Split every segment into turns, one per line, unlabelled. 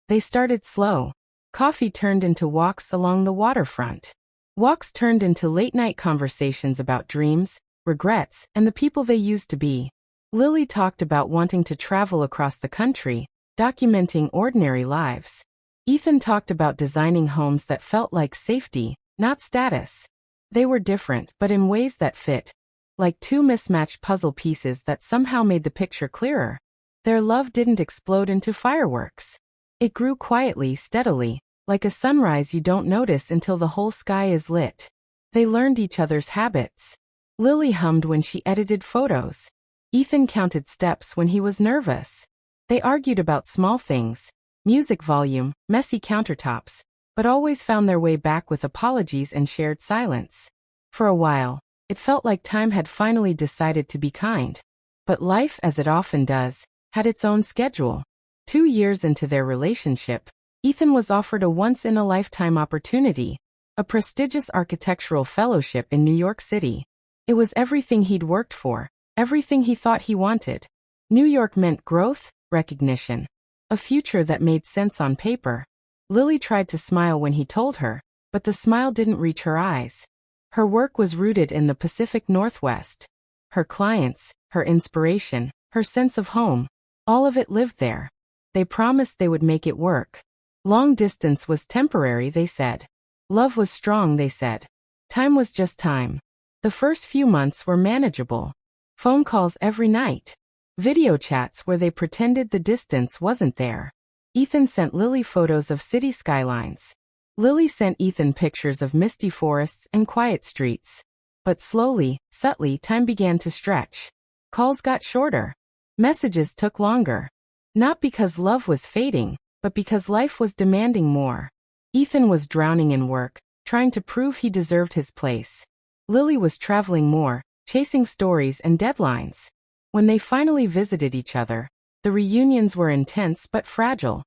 They started slow. Coffee turned into walks along the waterfront. Walks turned into late-night conversations about dreams, regrets, and the people they used to be. Lily talked about wanting to travel across the country, documenting ordinary lives. Ethan talked about designing homes that felt like safety, not status. They were different, but in ways that fit. Like two mismatched puzzle pieces that somehow made the picture clearer. Their love didn't explode into fireworks. It grew quietly, steadily, like a sunrise you don't notice until the whole sky is lit. They learned each other's habits. Lily hummed when she edited photos. Ethan counted steps when he was nervous. They argued about small things, music volume, messy countertops, but always found their way back with apologies and shared silence. For a while, it felt like time had finally decided to be kind. But life, as it often does, had its own schedule. 2 years into their relationship, Ethan was offered a once-in-a-lifetime opportunity, a prestigious architectural fellowship in New York City. It was everything he'd worked for, everything he thought he wanted. New York meant growth, recognition, a future that made sense on paper. Lily tried to smile when he told her, but the smile didn't reach her eyes. Her work was rooted in the Pacific Northwest. Her clients, her inspiration, her sense of home, all of it lived there. They promised they would make it work. Long distance was temporary, they said. Love was strong, they said. Time was just time. The first few months were manageable. Phone calls every night. Video chats where they pretended the distance wasn't there. Ethan sent Lily photos of city skylines. Lily sent Ethan pictures of misty forests and quiet streets. But slowly, subtly, time began to stretch. Calls got shorter. Messages took longer. Not because love was fading, but because life was demanding more. Ethan was drowning in work, trying to prove he deserved his place. Lily was traveling more, chasing stories and deadlines. When they finally visited each other, the reunions were intense but fragile.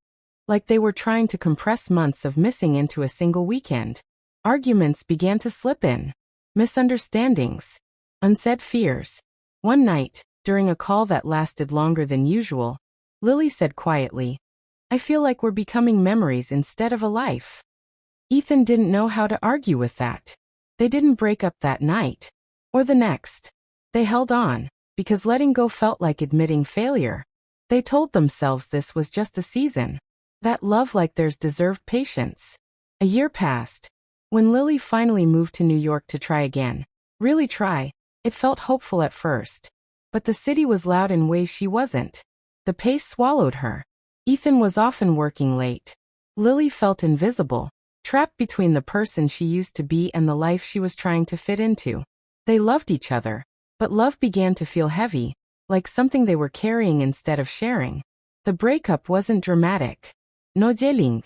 Like they were trying to compress months of missing into a single weekend. Arguments began to slip in. Misunderstandings. Unsaid fears. One night, during a call that lasted longer than usual, Lily said quietly, "I feel like we're becoming memories instead of a life." Ethan didn't know how to argue with that. They didn't break up that night. Or the next. They held on, because letting go felt like admitting failure. They told themselves this was just a season. That love like theirs deserved patience. A year passed. When Lily finally moved to New York to try again, really try, it felt hopeful at first. But the city was loud in ways she wasn't. The pace swallowed her. Ethan was often working late. Lily felt invisible, trapped between the person she used to be and the life she was trying to fit into. They loved each other, but love began to feel heavy, like something they were carrying instead of sharing. The breakup wasn't dramatic. No yelling.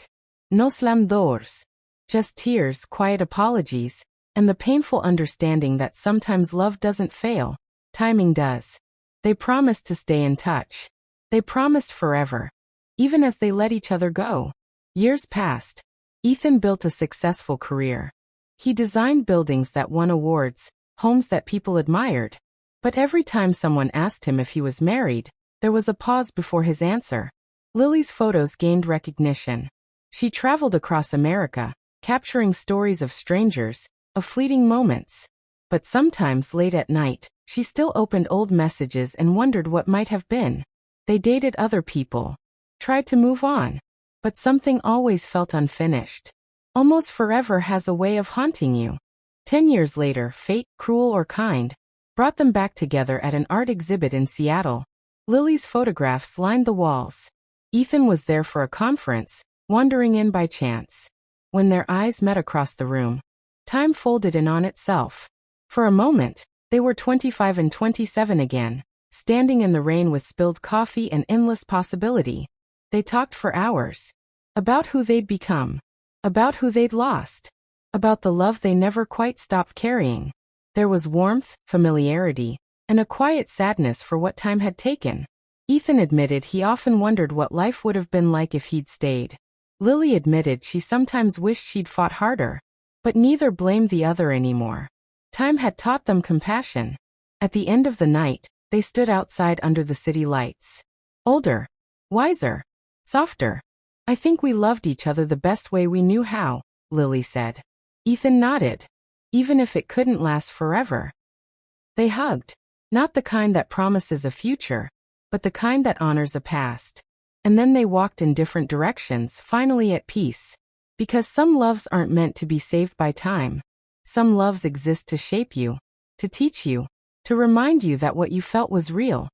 No slam doors. Just tears, quiet apologies, and the painful understanding that sometimes love doesn't fail. Timing does. They promised to stay in touch. They promised forever. Even as they let each other go. Years passed. Ethan built a successful career. He designed buildings that won awards, homes that people admired. But every time someone asked him if he was married, there was a pause before his answer. Lily's photos gained recognition. She traveled across America, capturing stories of strangers, of fleeting moments. But sometimes late at night, she still opened old messages and wondered what might have been. They dated other people. Tried to move on. But something always felt unfinished. Almost forever has a way of haunting you. 10 years later, fate, cruel or kind, brought them back together at an art exhibit in Seattle. Lily's photographs lined the walls. Ethan was there for a conference, wandering in by chance. When their eyes met across the room, time folded in on itself. For a moment, they were 25 and 27 again, standing in the rain with spilled coffee and endless possibility. They talked for hours. About who they'd become. About who they'd lost. About the love they never quite stopped carrying. There was warmth, familiarity, and a quiet sadness for what time had taken. Ethan admitted he often wondered what life would have been like if he'd stayed. Lily admitted she sometimes wished she'd fought harder. But neither blamed the other anymore. Time had taught them compassion. At the end of the night, they stood outside under the city lights. Older. Wiser. Softer. I think we loved each other the best way we knew how, Lily said. Ethan nodded. Even if it couldn't last forever. They hugged. Not the kind that promises a future, but the kind that honors a past. And then they walked in different directions, finally at peace. Because some loves aren't meant to be saved by time. Some loves exist to shape you, to teach you, to remind you that what you felt was real.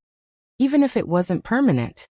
Even if it wasn't permanent.